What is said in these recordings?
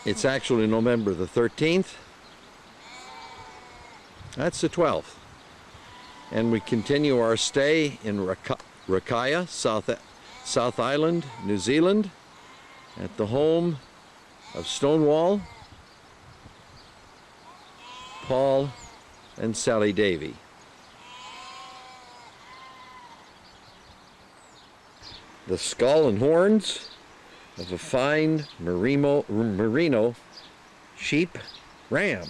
It's actually November the 13th. That's the 12th. And we continue our stay in Rakaya, South Island, New Zealand, at the home of Stonewall, Paul, and Sally Davy. The skull and horns of a fine merino sheep, ram,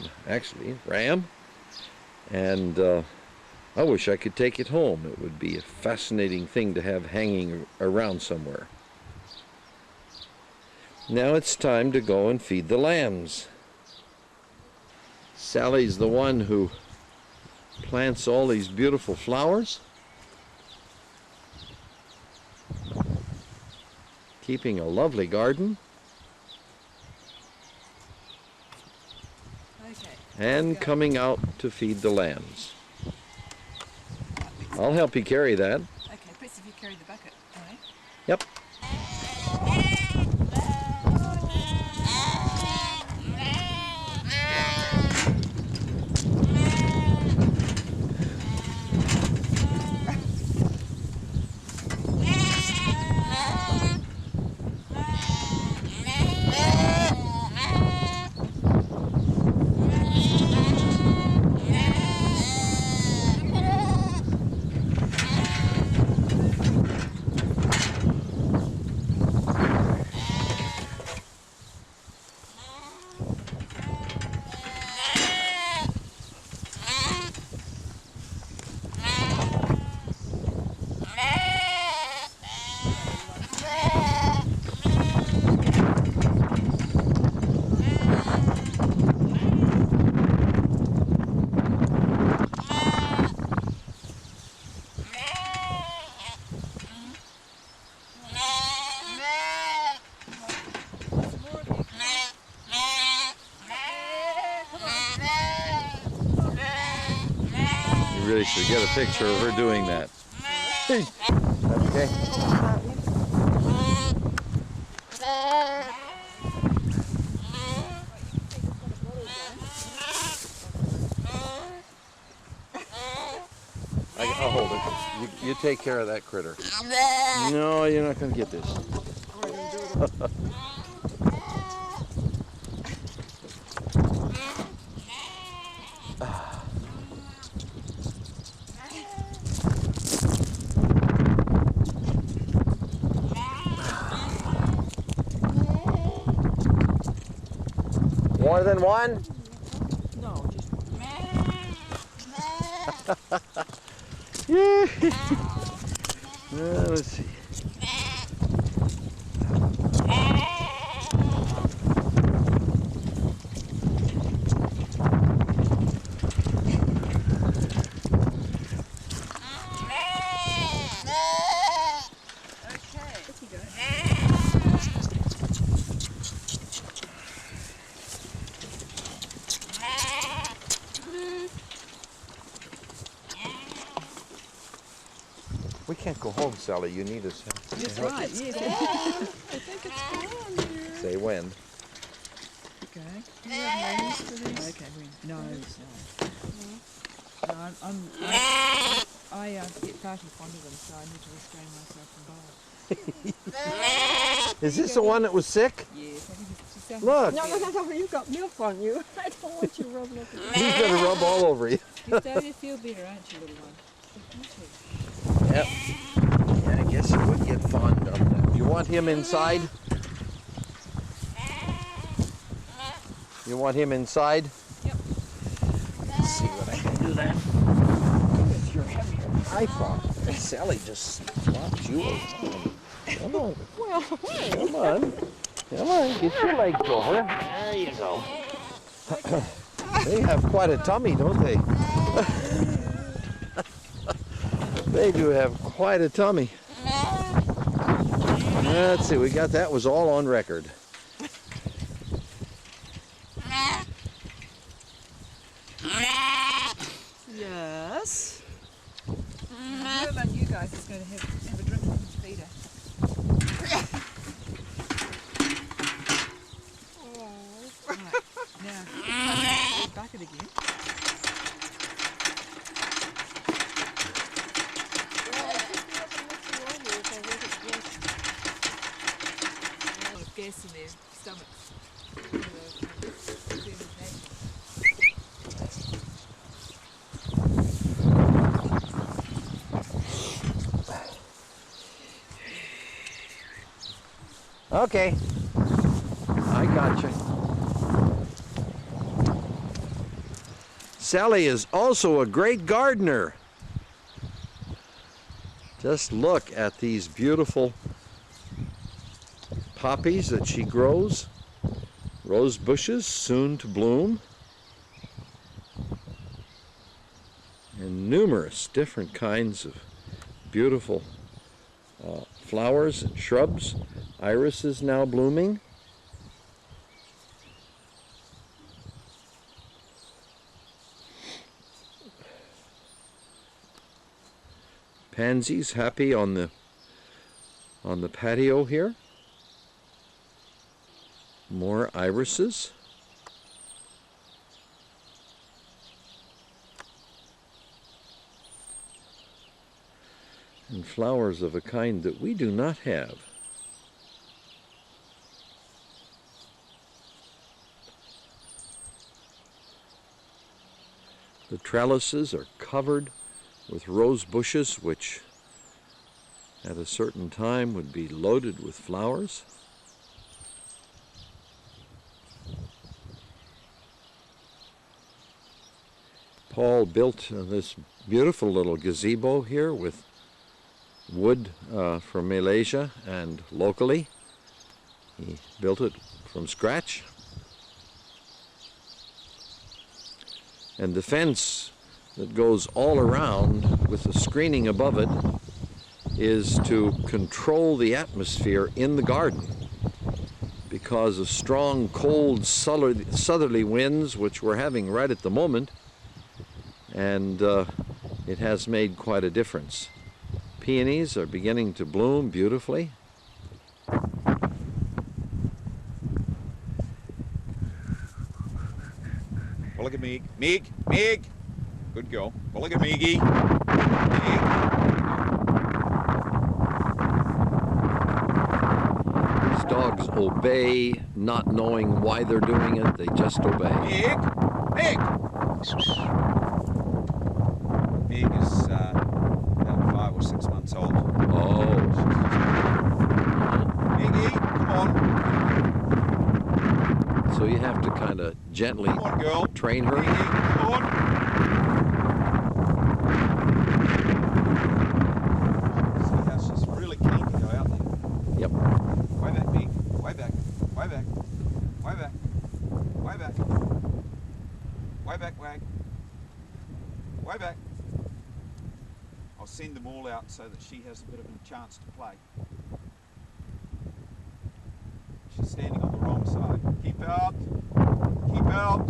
and I wish I could take it home. It would be a fascinating thing to have hanging around somewhere. Now it's time to go and feed the lambs. Sally's the one who plants all these beautiful flowers, keeping a lovely garden. Okay. And coming out to feed the lambs. I'll help you carry that. Okay, best if you carry the bucket, alright? Yep. You really should get a picture of her doing that. Okay. I'll hold it. You take care of that critter. No, you're not going to get this. More than one? No, just one. Yeah. Let's see. We can't go home, Sally. You need us. That's right, yes. I think it's gone here. Say when. Okay. Do you have names for these? Okay, no. No, I get far too fond of them, so I need to restrain myself from bowling. Is this the one that was sick? Yes, I think it's Look. No, you've got milk on you. I don't want you rubbing up against He's going to rub all over you. You're starting to feel better, aren't you, little one? Yep. Yeah, I guess you would get fond of them. You want him inside? You want him inside? Yep. Let's see what I can do then. With your heavy iPhone. Sally just flops you around. Come on. Well, Come on. Come on. Get your legs over. There you go. They have quite a tummy, don't they? They do have quite a tummy. Let's see, we got that was all on record. Yes. Who among you guys is going to have a drink from his feeder? gas in their stomachs. For the fermentation. Okay. I gotcha. Sally is also a great gardener. Just look at these beautiful poppies that she grows. Rose bushes soon to bloom. And numerous different kinds of beautiful flowers and shrubs. Iris is now blooming. Pansies happy on the patio here. More irises. And flowers of a kind that we do not have. The trellises are covered with rose bushes, which at a certain time would be loaded with flowers. Paul built this beautiful little gazebo here with wood from Malaysia and locally. He built it from scratch. And the fence that goes all around with the screening above it is to control the atmosphere in the garden because of strong, cold, southerly winds, which we're having right at the moment, and it has made quite a difference. Peonies are beginning to bloom beautifully. Well, look at Meg. Meg! Good girl. Well, look at Meggie. Meg. These dogs obey, not knowing why they're doing it. They just obey. Meg! Meg! Meg is about 5 or 6 months old. Oh. Meggie, come on. So you have to kind of gently Come on, girl. train her. Meggie, come on. See how she's really keen to go out there. Yep. Way back, Meg. Way back. Way back. Way back. Way back. Way back, Wag. Way back. I'll send them all out so that she has a bit of a chance to play. She's standing on the wrong side. Keep out. Keep out.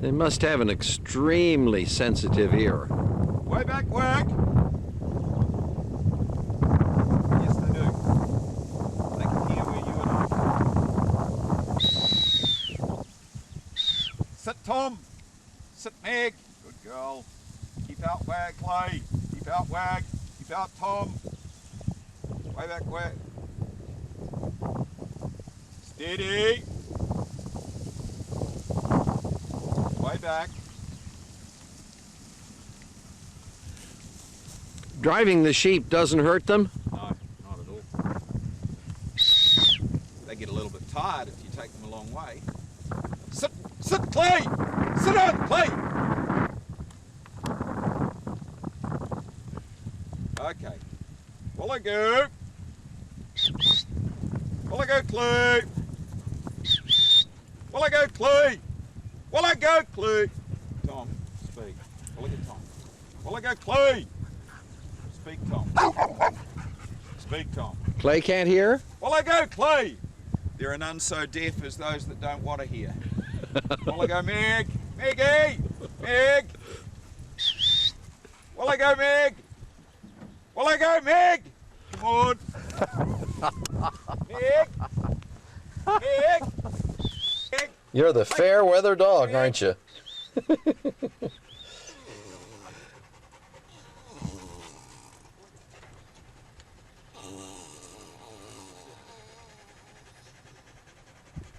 They must have an extremely sensitive ear. Way back, Wag. Yes, they do. They can hear where you and I are. Sit, Tom. Sit, Meg. Good girl. Keep out, Wag, Clay. Keep out, Wag. Keep out, Tom. Way back, Wag. Steady. Way back. Driving the sheep doesn't hurt them? No, not at all. They get a little bit tired if you take them a long way. Sit, Clay! Sit down, Clay! Okay. Will I go? Will I go, Clay? Will I go, Clay? Will I go, Clay? Tom, speak. Will I go, Tom? Will I go, Clay? Speak, Tom. Speak, Tom. Clay can't hear? Will I go, Clay? There are none so deaf as those that don't want to hear. Will I go, Meg? Meggie! Meg! Will I go, Meg? Will I go, Meg? Come on. Meg! Meg! Meg! You're the fair weather dog, aren't you?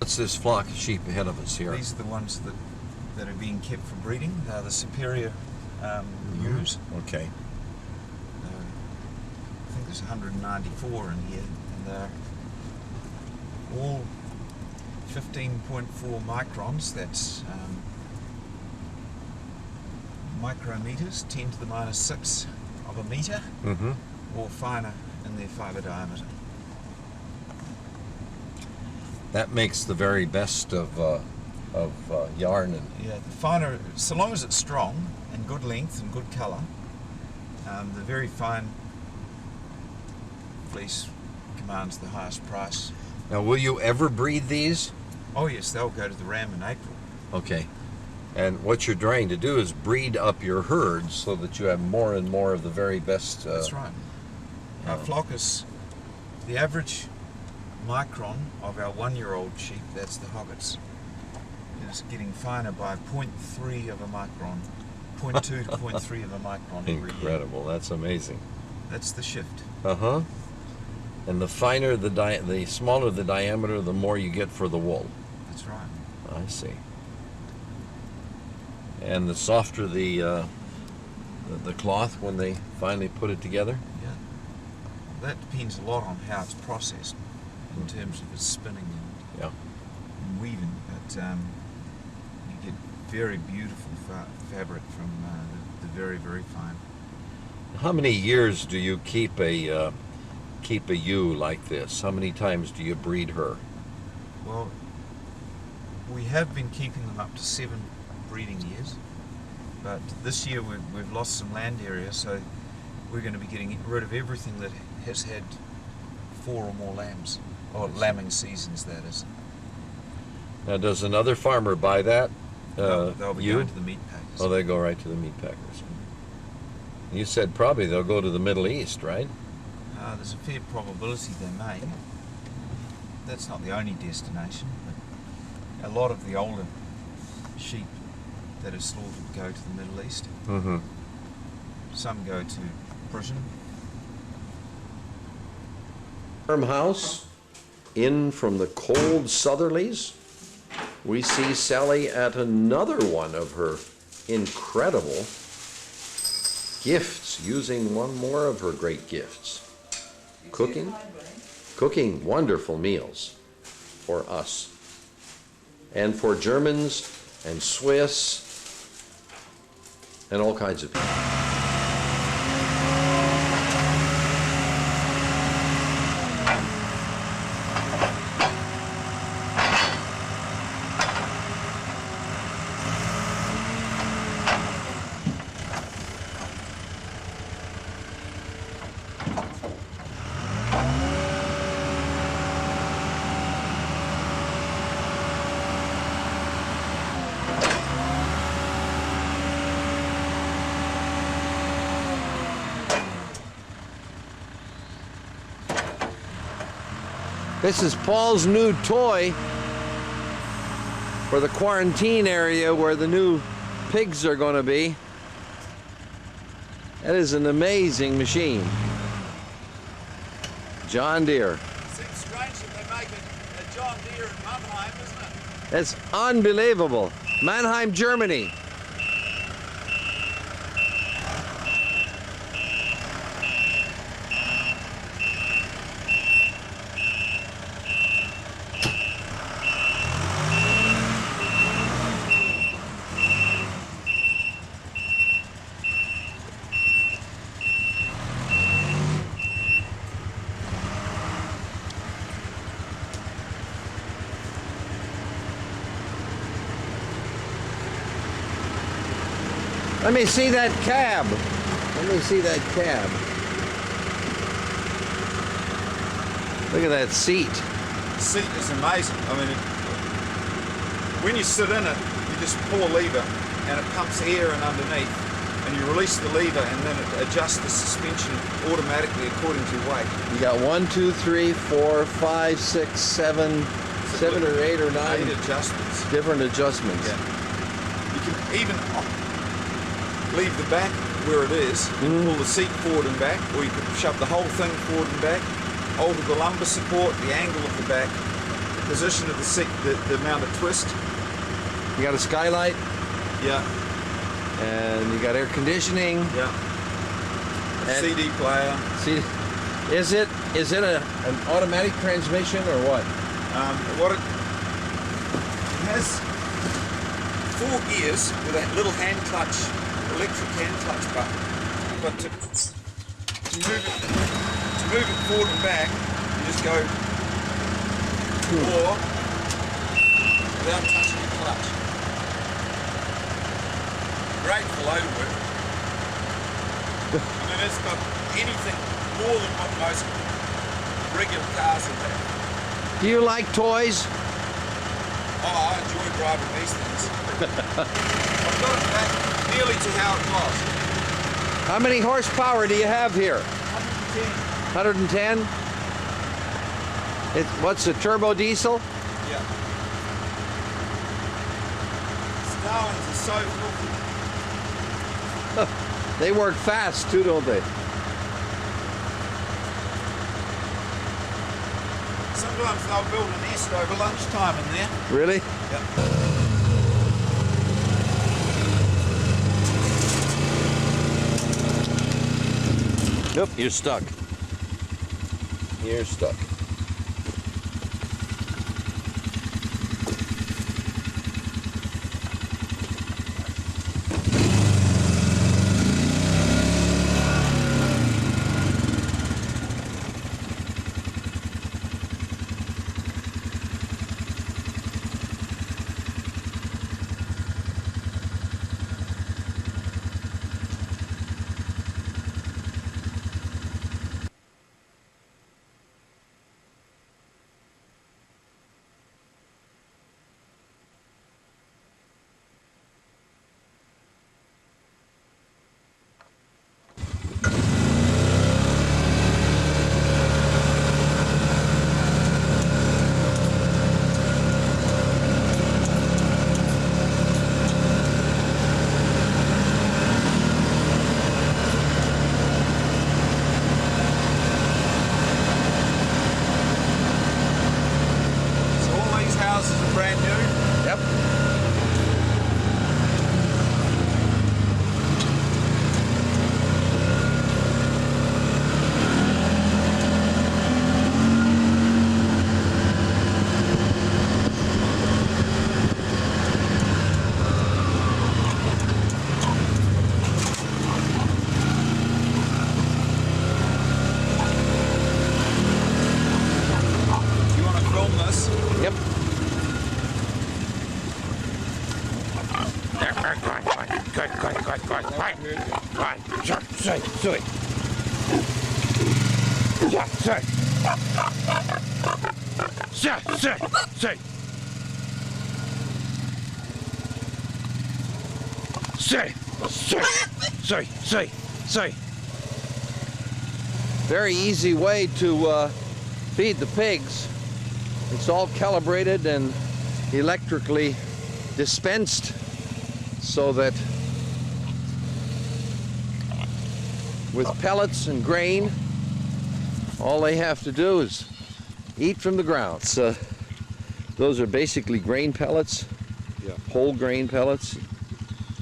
What's this flock of sheep ahead of us here? These are the ones that are being kept for breeding. They're the superior ewes. Okay. I think there's 194 in here, and they're all 15.4 microns. That's micrometers, 10 to the minus 6 of a meter, Mm-hmm. or finer in their fiber diameter. That makes the very best of yarn. And Yeah, the finer, so long as it's strong and good length and good colour, the very fine fleece commands the highest price. now, will you ever breed these? Oh yes, they'll go to the ram in April. Okay. And what you're trying to do is breed up your herds so that you have more and more of the very best. That's right. Our flock is the average micron of our 1-year-old sheep, that's the hoggets, is getting finer by 0.3 of a micron, 0.2 to 0.3 of a micron every year. Incredible. That's amazing. That's the shift. Uh-huh. And the finer the smaller the diameter, the more you get for the wool. That's right. I see. And the softer the cloth when they finally put it together. Yeah. That depends a lot on how it's processed in terms of its spinning Yeah. and weaving. But you get very beautiful fabric from the very, very fine. How many years do you keep a ewe like this? How many times do you breed her? Well, we have been keeping them up to 7 breeding years, but this year we've lost some land area, so we're going to be getting rid of everything that has had 4 or more lambs, or lambing seasons, that is. Now, does another farmer buy that? They'll be ewe? going to the meat packers. Oh, they go right to the meat packers. You said probably they'll go to the Middle East, right? There's a fair probability they may. That's not the only destination, but a lot of the older sheep that are slaughtered go to the Middle East. Mm-hmm. Some go to Britain. Farmhouse, in from the cold southerlies, we see Sally at another one of her incredible gifts, using one more of her great gifts. Cooking wonderful meals for us and for Germans and Swiss and all kinds of people. This is Paul's new toy for the quarantine area where the new pigs are going to be. That is an amazing machine. John Deere. Seems strange that they make a John Deere in Mannheim, isn't it? That's unbelievable. Mannheim, Germany. Let me see that cab. Let me see that cab. Look at that seat. The seat is amazing. I mean, when you sit in it, you just pull a lever and it pumps air in underneath, and you release the lever and then it adjusts the suspension automatically according to your weight. You got 1, 2, 3, 4, 5, 6, 7, 7 or 8 or 9 8 adjustments. different adjustments. Yeah. You can even leave the back where it is, and pull the seat forward and back, or you could shove the whole thing forward and back, alter the lumbar support, the angle of the back. position of the seat, the amount of twist. You got a skylight, Yeah, and you got air conditioning. yeah. And- CD player. See, is it an automatic transmission or what? What it has 4 gears with a little hand clutch, electric hand clutch button. But to move it forward and back, you just go or without touching the clutch. Great for load work. I mean, it's got anything more than what most regular cars have. Do you like toys? Oh, I enjoy driving these things. I've got it back nearly to how it was. How many horsepower do you have here? 110. 110? What's a turbo diesel? Yeah. Starlings are so filthy. They work fast too, don't they? Sometimes they'll build a nest over lunchtime in there. Really? Yeah. Nope, you're stuck. You're stuck. So all these houses are brand new. Yep. You want to film this? Yep. Very easy way to feed the pigs. It's all calibrated and electrically dispensed so that with pellets and grain, all they have to do is eat from the ground. So those are basically grain pellets, Yeah. whole grain pellets,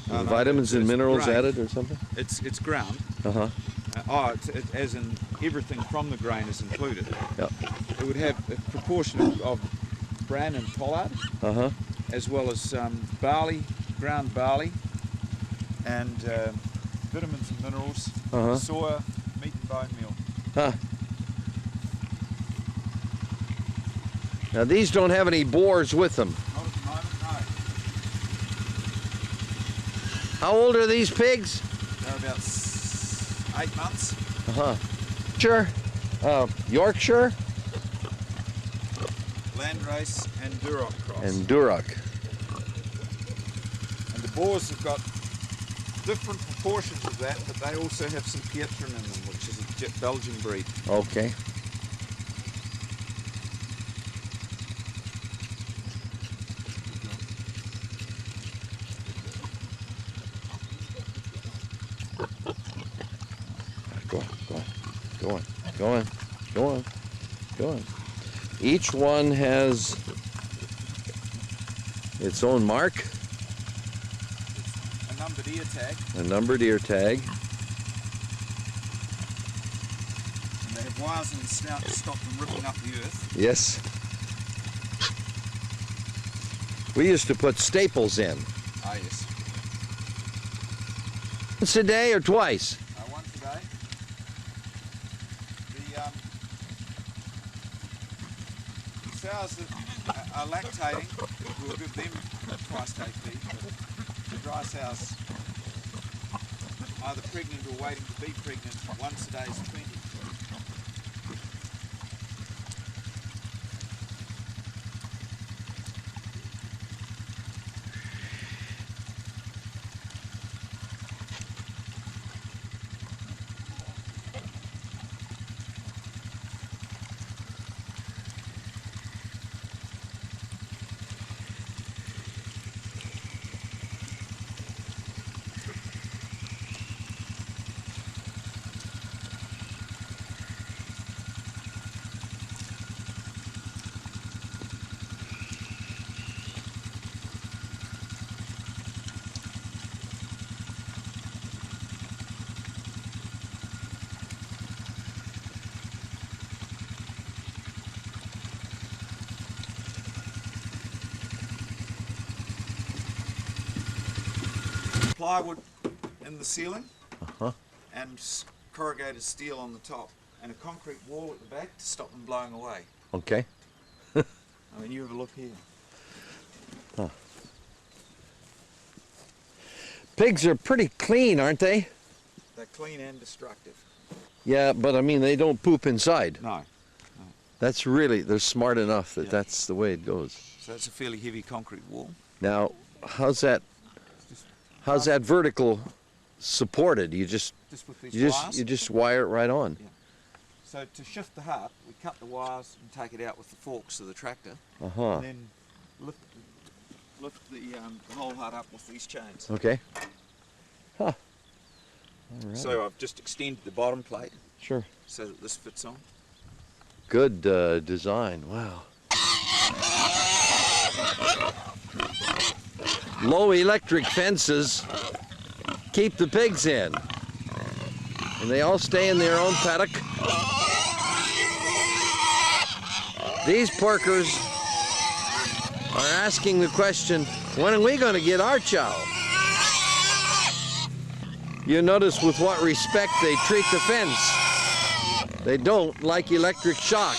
No, vitamins and it's minerals grain. added or something? It's ground. Uh-huh. As in everything from the grain is included. Yep. It would have a proportion of bran and pollard, Uh-huh. as well as barley, ground barley, and vitamins and minerals, Uh-huh. soya, meat and bone meal. Huh. Now these don't have any boars with them. Not at the moment, no. How old are these pigs? They're about 8 months. Uh-huh. Sure. Yorkshire Landrace and Duroc cross. and Duroc. And the boars have got different proportions of that, but they also have some Pietrin in them, which is a Belgian breed. Okay. Go on, go on, go on, go on, go on, go on. Each one has its own mark, A numbered ear tag, a numbered ear tag. and they have wires in the snout to stop them ripping up the earth. Yes. We used to put staples in. Ah, yes. Once a day or twice? Once a day. The sows that are lactating, we'll give them twice day feed, but the dry sows, either pregnant or waiting to be pregnant, once a day is plenty. Plywood in the ceiling and corrugated steel on the top and a concrete wall at the back to stop them blowing away. Okay. I mean, you have a look here. Pigs are pretty clean, aren't they? They're clean and destructive. Yeah, but I mean, they don't poop inside. No. That's really, they're smart enough that Yeah. that's the way it goes. So it's a fairly heavy concrete wall. Now, how's that vertical supported? You just Just with these you wires. just wire it right on. Yeah. So to shift the heart, we cut the wires and take it out with the forks of the tractor, Uh-huh. and then lift the whole heart up with these chains. Okay. Huh. All right. So I've just extended the bottom plate Sure. so that this fits on. Good design. Wow. Low electric fences keep the pigs in. And they all stay in their own paddock. These porkers are asking the question, when are we going to get our chow? You notice with what respect they treat the fence. They don't like electric shock.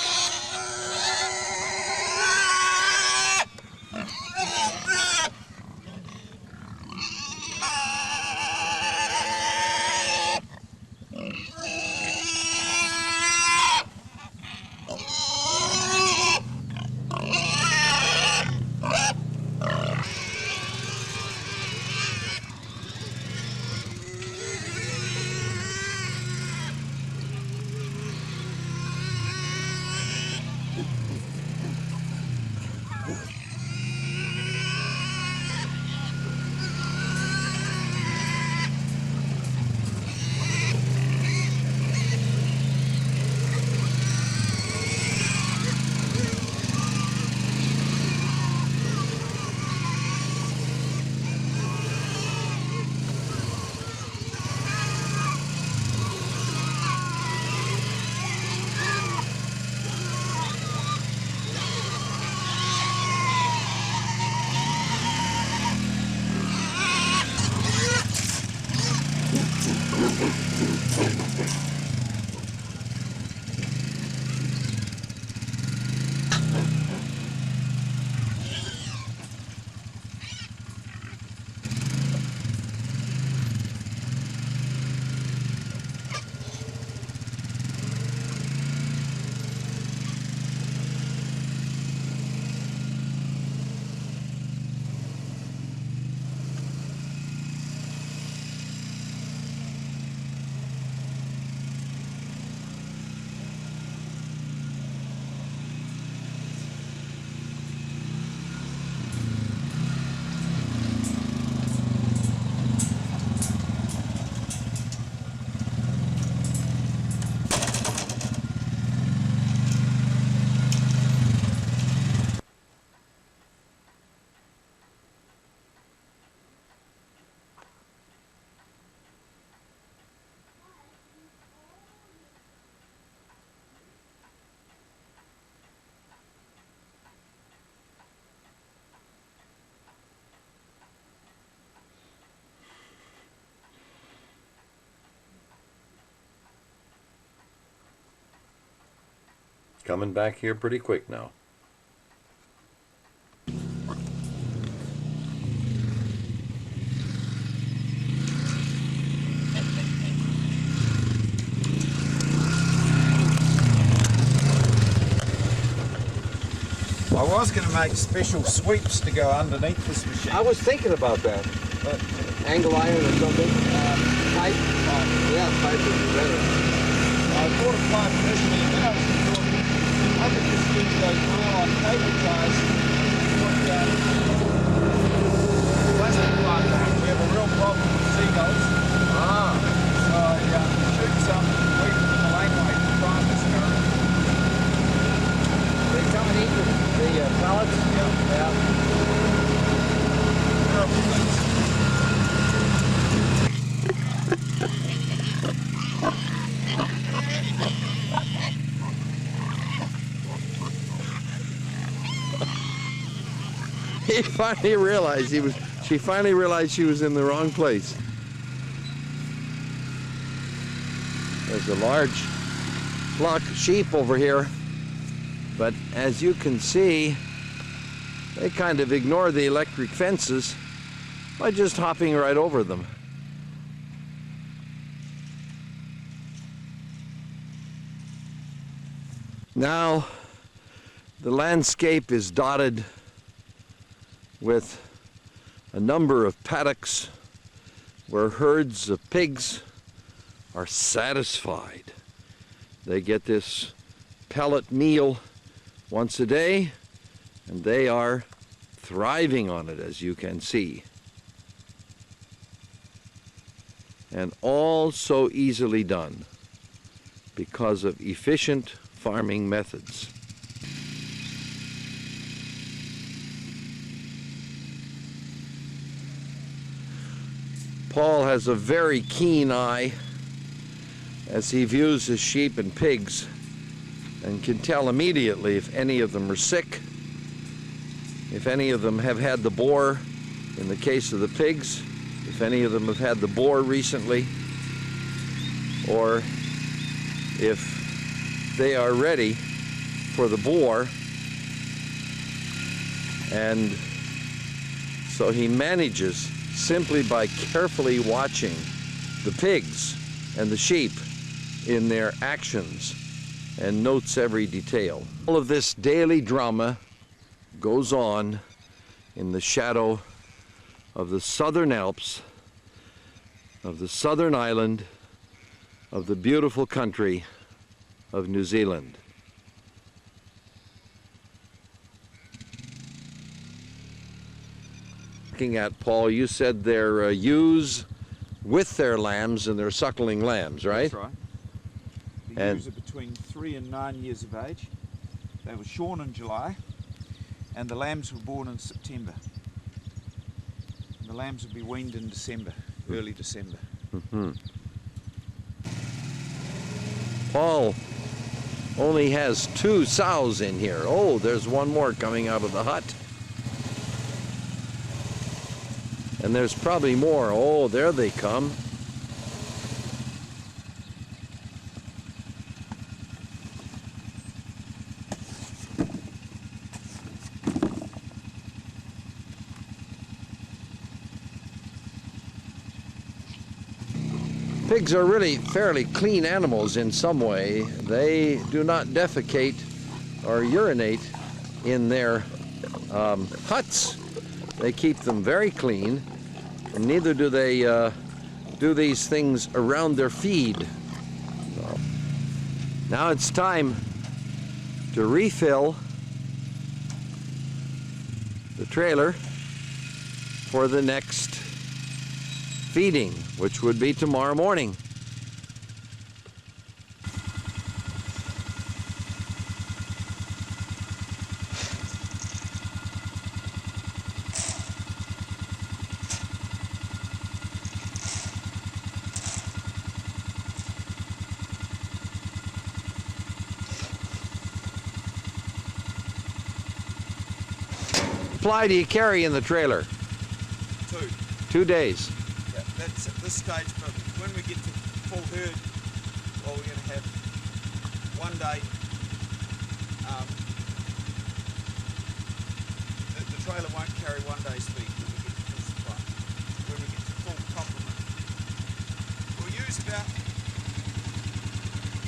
Coming back here pretty quick now. I was going to make special sweeps to go underneath this machine. I was thinking about that. Angle iron or something? Pipe? Yeah, pipe would be better. I bought a pipe initially, and then I thought I could just use those nylon paper ties and put plastic pipe on. We have a real problem with seagulls. Ah. So I shoot some wheat from the laneway to prime this current. They come and eat the pellets? Yeah. Terrible things. He finally realized she finally realized she was in the wrong place. There's a large flock of sheep over here, but as you can see, they kind of ignore the electric fences by just hopping right over them. Now, the landscape is dotted with a number of paddocks where herds of pigs are satisfied. They get this pellet meal once a day, and they are thriving on it, as you can see. And all so easily done because of efficient farming methods. Paul has a very keen eye as he views his sheep and pigs and can tell immediately if any of them are sick, if any of them have had the boar, in the case of the pigs, if any of them have had the boar recently, or if they are ready for the boar. And so he manages simply by carefully watching the pigs and the sheep in their actions and notes every detail. All of this daily drama goes on in the shadow of the Southern Alps, of the Southern Island, of the beautiful country of New Zealand. Looking at, Paul, you said they're ewes with their lambs and they're suckling lambs, right? That's right. The And- ewes are between 3 and 9 years of age. They were shorn in July, and the lambs were born in September. And the lambs will be weaned in December, early December. Paul only has 2 sows in here. Oh, there's one more coming out of the hut. And there's probably more. Oh, there they come. Pigs are really fairly clean animals in some way. They do not defecate or urinate in their huts. They keep them very clean, and neither do they do these things around their feed. So, now it's time to refill the trailer for the next feeding, which would be tomorrow morning. Supply do you carry in the trailer? 2. 2 days. Yeah, that's at this stage, but when we get to full herd, well, we're going to have 1 day The trailer won't carry 1 day's feed when we get to full supply. When we get to full complement, we'll use about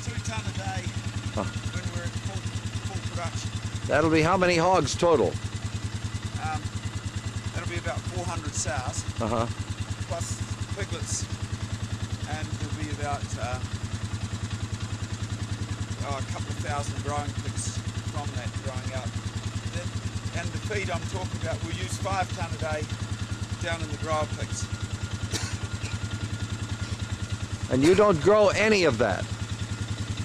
2 tonne a day when we're at full production. That'll be how many hogs total? That'll be about 400 sows plus piglets, and there'll be about a couple of thousand growing pigs from that growing out. And the feed I'm talking about, we'll use 5 tonne a day down in the grower pigs. And you don't grow any of that?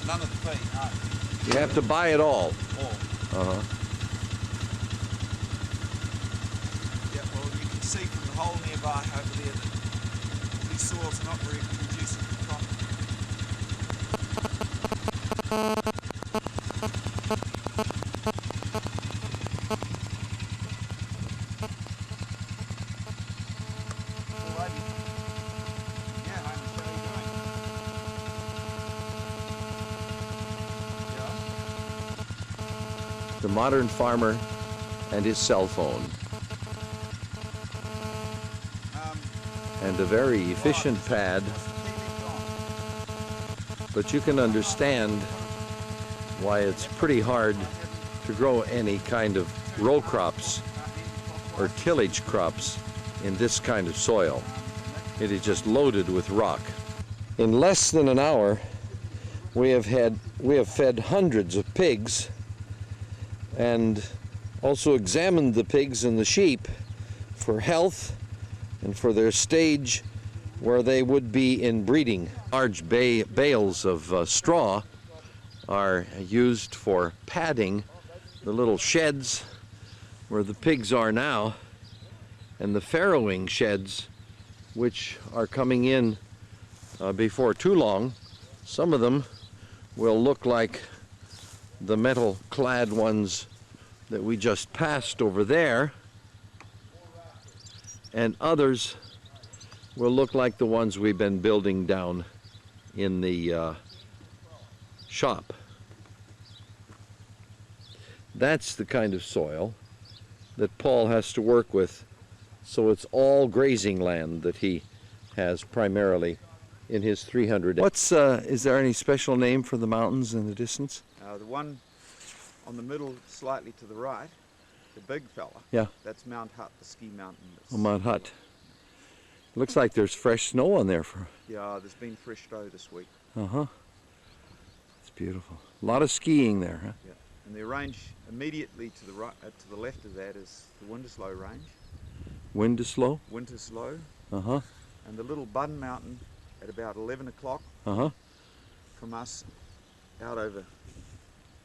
None of the feed, no. You have to buy it all? All. Yeah, well, you can see from the hole nearby over there that these soils are not very conducive to crop. Alrighty. Yeah, I'm sure you're doing. Yeah. The modern farmer and his cell phone. And a very efficient pad, but you can understand why it's pretty hard to grow any kind of row crops or tillage crops in this kind of soil. It is just loaded with rock. In less than an hour, we have fed hundreds of pigs and also examined the pigs and the sheep for health and for their stage where they would be in breeding. Large bales of straw are used for padding the little sheds where the pigs are now, and the farrowing sheds which are coming in before too long. Some of them will look like the metal-clad ones that we just passed over there, and others will look like the ones we've been building down in the shop. That's the kind of soil that Paul has to work with, so it's all grazing land that he has primarily in his 300. Is there any special name for the mountains in the distance? The one on the middle, slightly to the right, the big fella. Yeah. That's Mount Hutt, the ski mountain. Mount Hutt. Looks like there's fresh snow on there. Yeah, there's been fresh snow this week. It's beautiful. A lot of skiing there, huh? Yeah. And the range immediately to the right, to the left of that is the Winterslow range. Winterslow? Winterslow. And the little Bun Mountain at about 11 o'clock from us out over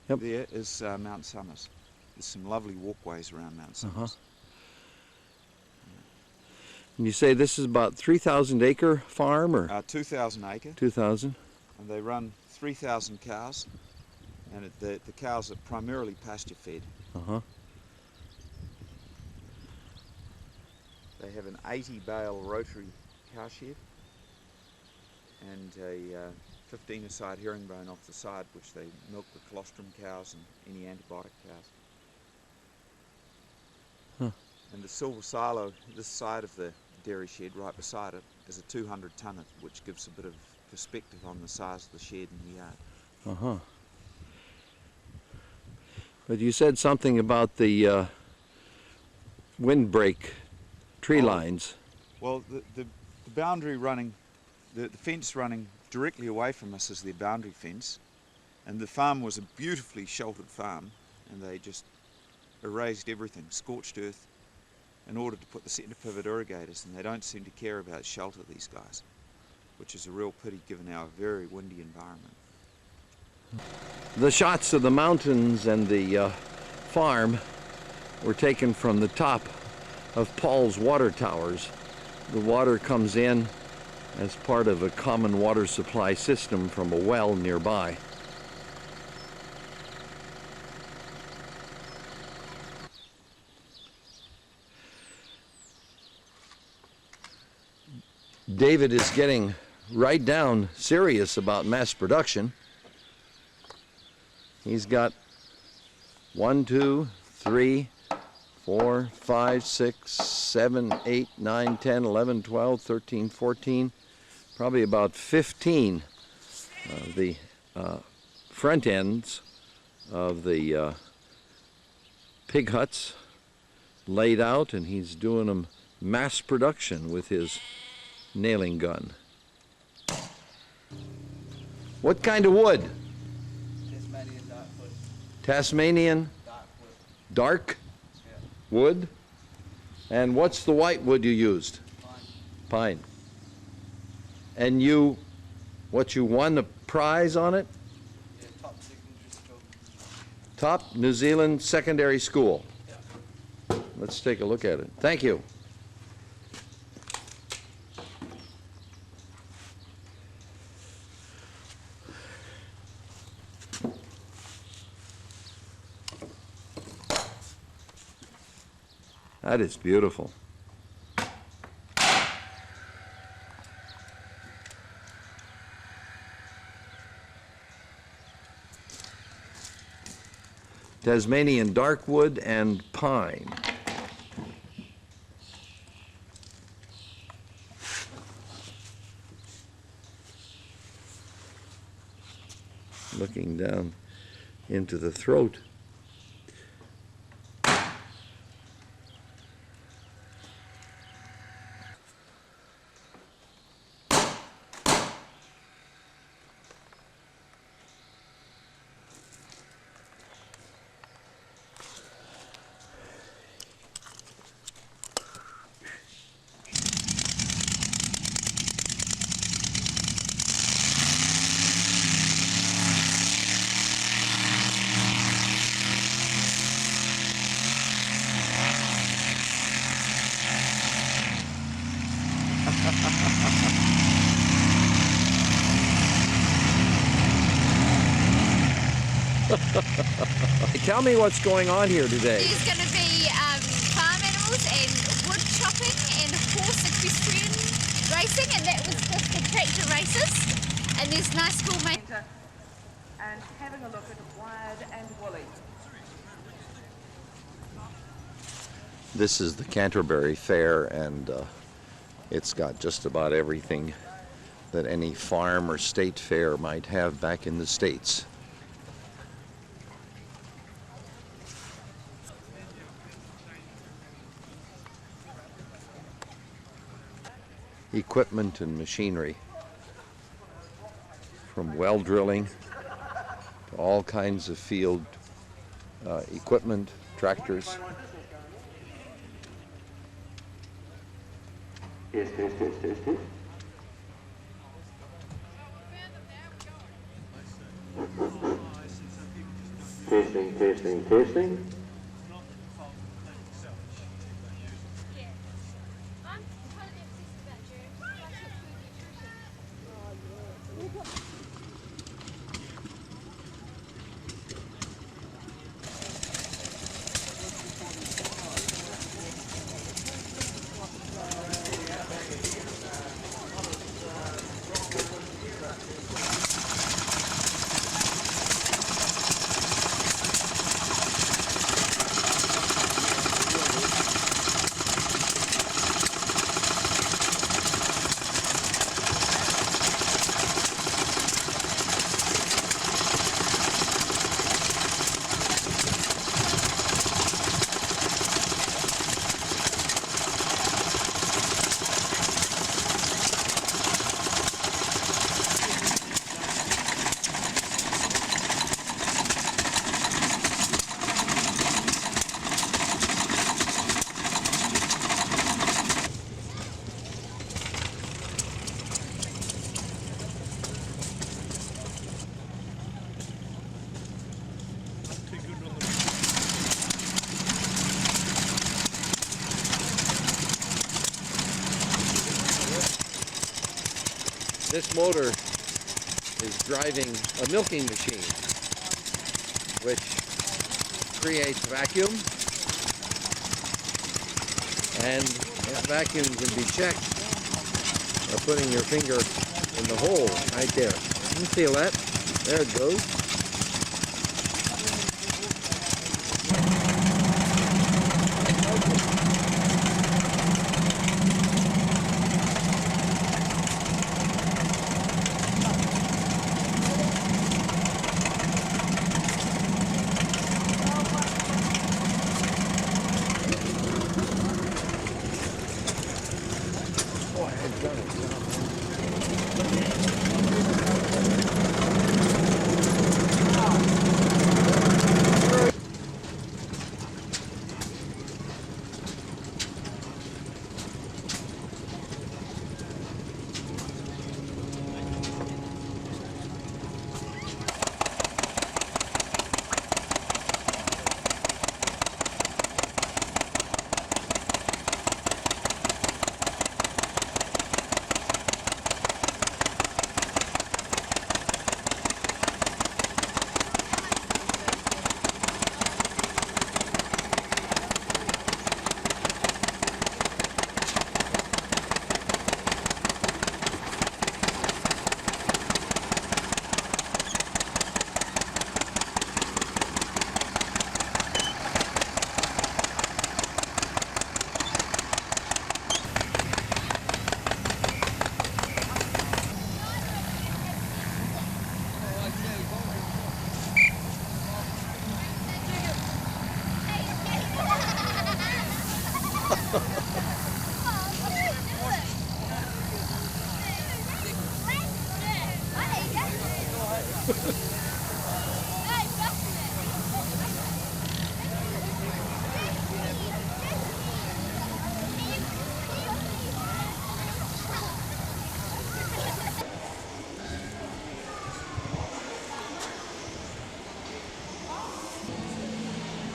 there is Mount Summers. There's some lovely walkways around Mount Summers. And you say this is about 3,000 acre farm, or? 2,000 acre. 2,000. And they run 3,000 cows, and the cows are primarily pasture fed. They have an 80 bale rotary cow shed and a 15-a-side herringbone off the side, which they milk the colostrum cows and any antibiotic cows. And the silver silo, this side of the dairy shed, right beside it, is a 200-tonner, which gives a bit of perspective on the size of the shed and the yard. But you said something about the windbreak tree lines. Well, the boundary running, the fence running directly away from us is their boundary fence, and the farm was a beautifully sheltered farm, and they just erased everything, scorched earth, in order to put the centre pivot irrigators, and they don't seem to care about shelter, these guys, which is a real pity given our very windy environment. The shots of the mountains and the farm were taken from the top of Paul's water towers. The water comes in as part of a common water supply system from a well nearby. David is getting right down serious about mass production. He's got 1, 2, 3, 4, 5, 6, 7, 8, 9, 10, 11, 12, 13, 14, probably about 15 of the front ends of the pig huts laid out, and he's doing them mass production with his nailing gun. What kind of wood? Tasmanian darkwood. Tasmanian Darkwood. dark Yeah. wood? And what's the white wood you used? Fine. Pine. And you won the prize on it? Yeah, top secondary school. Top New Zealand secondary school. Yeah. Let's take a look at it. Thank you. That is beautiful. Tasmanian darkwood and pine. Looking down into the throat. Tell me what's going on here today. There's going to be farm animals and wood chopping and horse equestrian racing, and that was just the tractor races. And there's nice cool And having a look at Wired and Woolly. This is the Canterbury Fair, and it's got just about everything that any farm or state fair might have back in the States. Equipment and machinery, from well drilling to all kinds of field equipment, tractors. Test. Testing. This motor is driving a milking machine, which creates vacuum, and that vacuum can be checked by putting your finger in the hole right there. You can feel that. There it goes.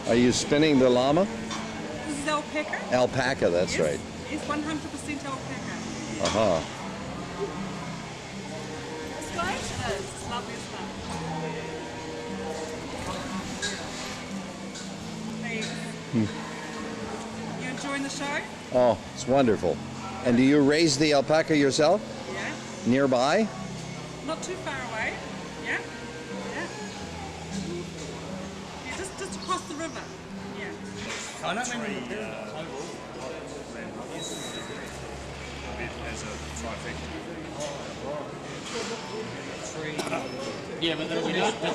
Are you spinning the llama? This is alpaca. Alpaca, that's Yes, right. It's 100% alpaca. Uh-huh. This way? It is. It's lovely, isn't it? Thanks. You enjoying the show? Oh, it's wonderful. And do you raise the alpaca yourself? Yeah. Nearby? Not too far away. Yeah. Yeah. Yeah, just across the river. Yeah. I don't mean the oval. As a trifecta. Yeah, but they don't have to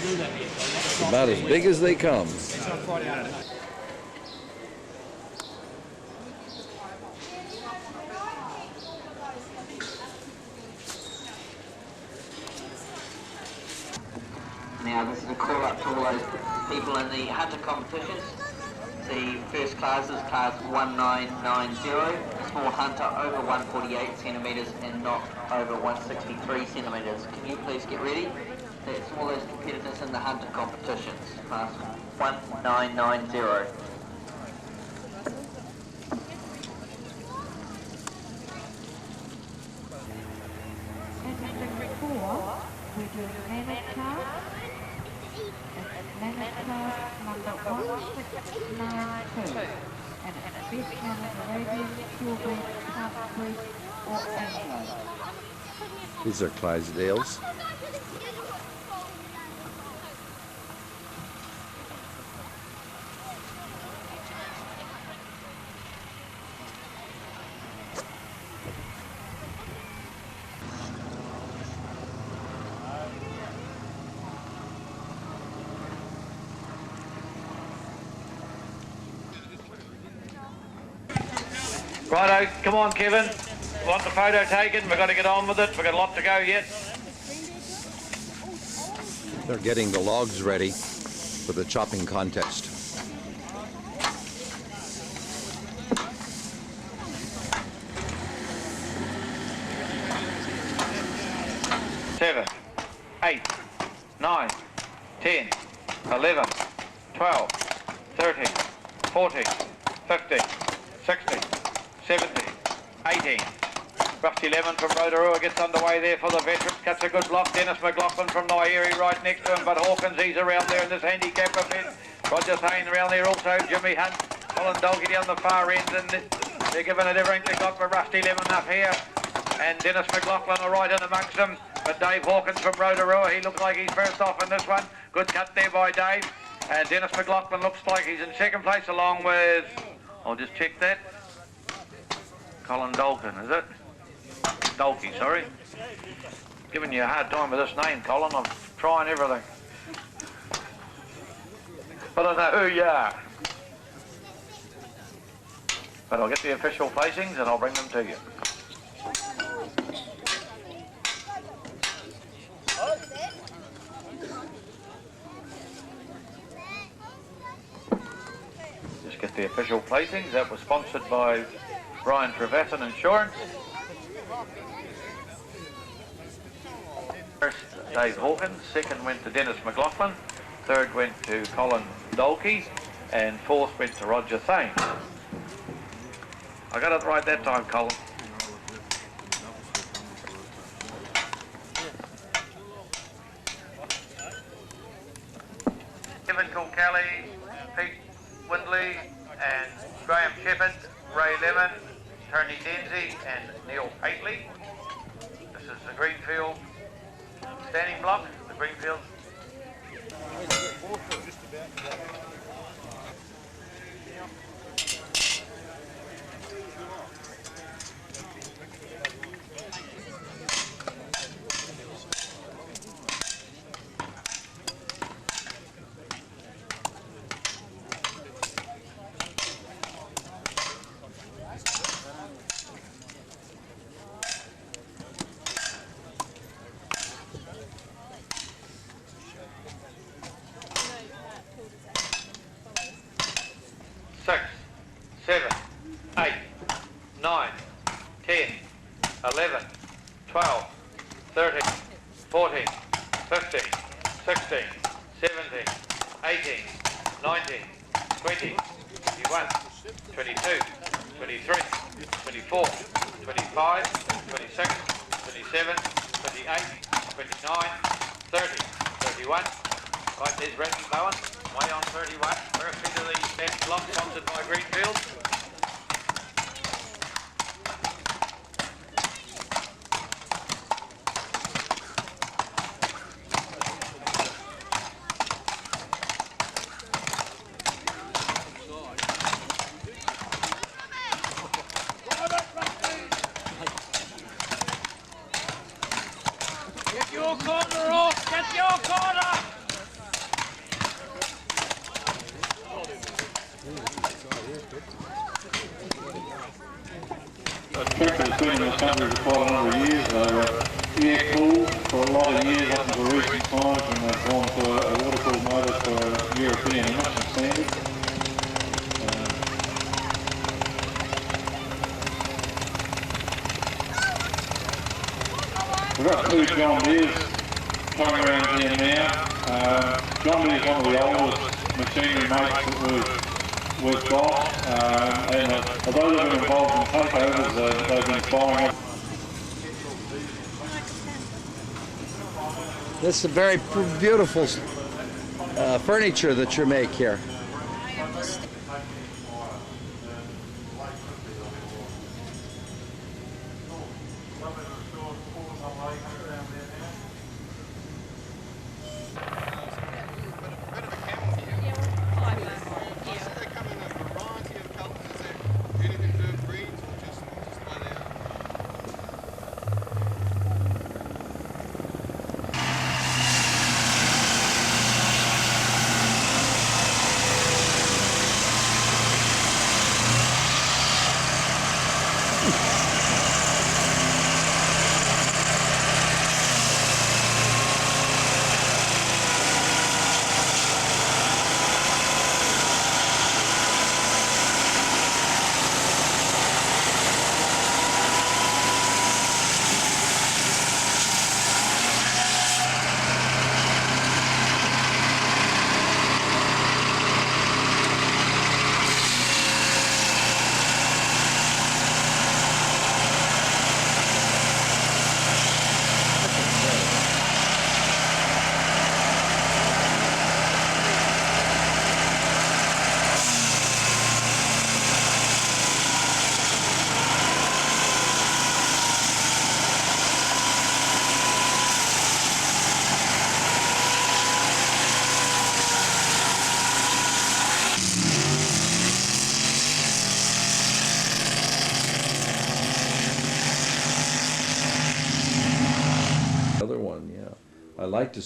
do that yet. About as big as they come. Now this is a call up to all those people in the hunter competitions. The first class is class 1990, small hunter over 148 centimetres and not over 163 centimetres. Can you please get ready? That's all those competitors in the hunter competitions, class 1990. We do Mammoth class. Mammoth class number 1692. And it's best known as Arabian, Purebred, Half-Breed or Anglo. These are Clydesdales. Righto, come on Kevin. Want the photo taken? We've got to get on with it. We've got a lot to go yet. They're getting the logs ready for the chopping contest. Seven, 8, 9, 10, 11, 12, 13, 14, 15, 16, 17, 18. Rusty Lemon from Rotorua gets underway there for the veterans. Cuts a good block. Dennis McLaughlin from Nairi right next to him. But Hawkins, he's around there in this handicap event. Roger Sane around there also. Jimmy Hunt. Colin Dolkey down the far end. And they're giving it everything they got with Rusty Lemon up here. And Dennis McLaughlin are right in amongst them. But Dave Hawkins from Rotorua, he looks like he's first off in this one. Good cut there by Dave. And Dennis McLaughlin looks like he's in second place along with... I'll just check that. Colin Dolkin, is it? Dolkey, sorry. Giving you a hard time with this name, Colin. I'm trying everything. I don't know who you are. But I'll get the official placings and I'll bring them to you. Just get the official placings. That was sponsored by Brian Trevathan Insurance. First, Dave Hawkins. Second went to Dennis McLaughlin. Third went to Colin Dolkey. And fourth went to Roger Thane. I got it right that time, Colin. Kevin Kilkelly, Pete Windley, and Graham Shepherd, Ray Lemon, Tony Denzi, and Neil Paitley. This is the Greenfield standing block, the Greenfield. 31. Right, there's Randy Bowen, way on 31. Directly to the left block, sponsored by Greenfield. Get your corner off! Get your corner! Tractor has been in this country for quite a number of years. They were air-cooled for a lot of years up until recent times, and they've gone to a water-cooled motor for European emission standards. We've got two John Deeres coming around here now. John Deere is one of the oldest machinery makes that we've got, and although they've been involved in takeovers, they've been buying it. This is a very beautiful furniture that you make here.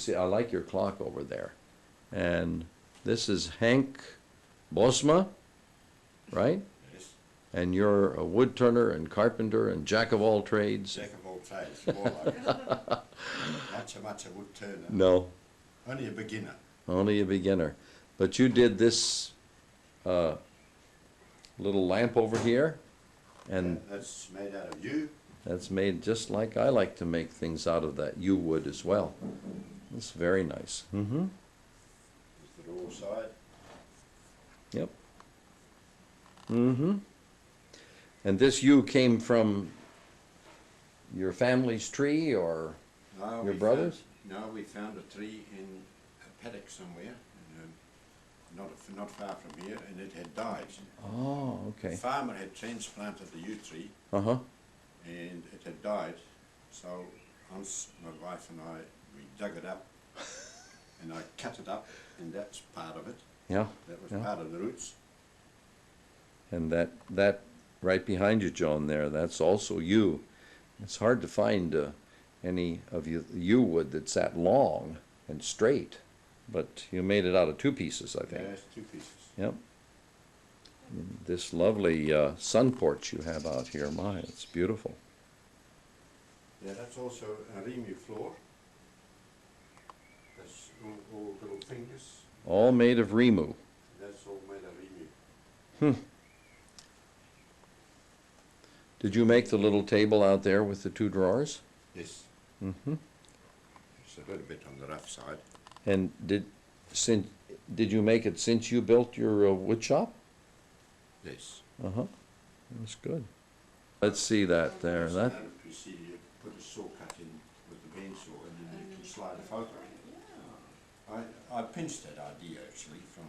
I like your clock over there. And this is Hank Bosma, right? Yes. And you're a wood turner and carpenter and jack of all trades. Jack of all trades, more like it. Not so much a wood turner. No. Only a beginner. Only a beginner. But you did this little lamp over here, and that's made out of yew. That's made just like I like to make things out of that yew wood as well. It's very nice. Mm-hmm. There's the raw side. Yep. Mm-hmm. And this yew came from your family's tree or No, your brother's? We found a tree in a paddock somewhere, not far from here, and it had died. Oh, okay. The farmer had transplanted the yew tree, Uh-huh. and it had died. So Hans, my wife and I, we dug it up, and I cut it up, and that's part of it. Yeah. That was yeah. part of the roots. And that right behind you, John, there, that's also yew. It's hard to find any of yew wood that's that long and straight, but you made it out of two pieces, I think. Yeah, it's two pieces. Yep. And this lovely sun porch you have out here, my, it's beautiful. Yeah, that's also a Remu floor. That's all little fingers. All made of Remu. That's all made of Remu. Did you make the little table out there with the two drawers? Yes. Mm-hmm. It's a little bit on the rough side. And did you make it since you built your wood shop? Yes. Uh-huh. That's good. Let's see that there. That. You see, you put a saw cut in with the bend saw, and then you can slide a photo. I pinched that idea actually from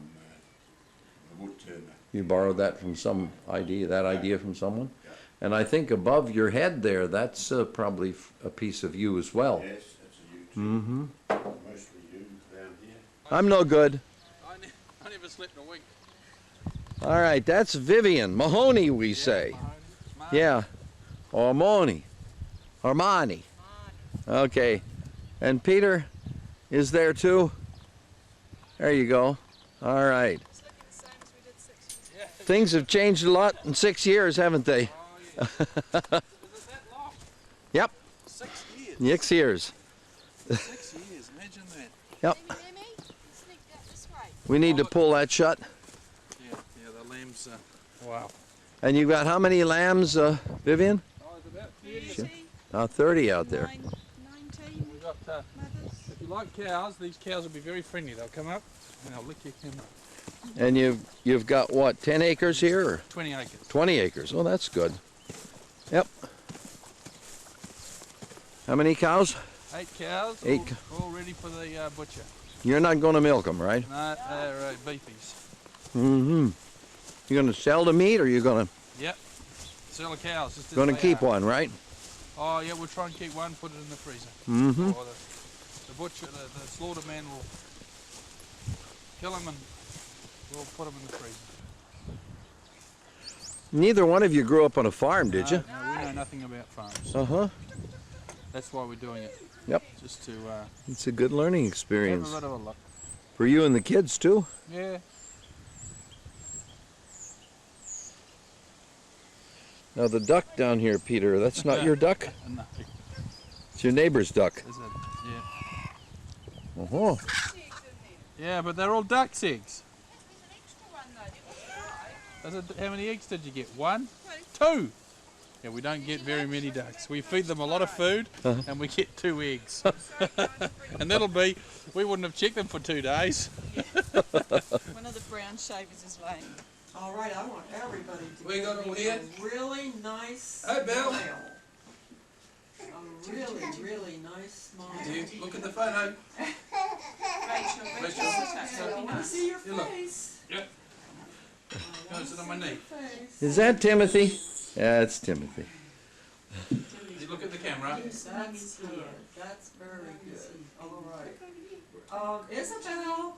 the wood turner. You borrowed that from some idea, that idea from someone? Yeah. And I think above your head there, that's probably a piece of you as well. Yes, that's a U too. Mm-hmm. Mostly you down here. I'm no good. I never slept a wink. All right, that's Vivian. Mahoney, we say. Yeah. Armani. Armani. Okay. And Peter is there too? There you go. All right. Things have changed a lot in 6 years, haven't they? Oh, yeah. Is it that long? Yep. 6 years? 6 years. 6 years, imagine that. Yep. We need to pull that shut. Yeah, the lambs, wow. And you've got how many lambs, Vivian? Oh, it's about 30. 30 out there. 19 We've got, mothers. if you like cows, these cows will be very friendly. They'll come up and they'll lick your camera. And you've got what, 10 acres here? Or 20 acres. 20 acres. Oh, that's good. Yep. How many cows? 8 cows, 8. All ready for the butcher. You're not going to milk them, right? No, they're beefies. Mm-hmm. You're going to sell the meat, or you're going Yep. Sell the cows. Just as to they keep are. one, right? Oh yeah, we'll try and keep one, put it in the freezer. Mm-hmm. Or the butcher, the slaughter man will kill them and we'll put them in the freezer. Neither one of you grew up on a farm, did you? No, we know nothing about farms. Uh-huh. That's why we're doing it. Yep. Just to It's a good learning have experience. a bit of a look. For you and the kids, too. Yeah. Now, the duck down here, Peter, that's not your duck? No. It's your neighbor's duck. Is it? Yeah. Uh-huh. Yeah, but they're all duck's eggs. How many eggs did you get? 1? 2. Yeah, we don't get very many ducks. We feed them a lot of food and we get 2 eggs. And that'll be, we wouldn't have checked them for 2 days. One of the brown shavers is laying. All right, I want everybody to We give got me all here? a really nice Hey, Bill. smile. A really, really nice smile. Do you look at the photo? Rachel. I want to see your You look. face. Yep. Go sit on my knee. Is that Timothy? Yeah, it's Timothy. You look at the camera. That's good. That's very good. All right. Isabel.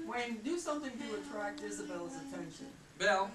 Wayne, do something to attract Isabel's attention. Belle.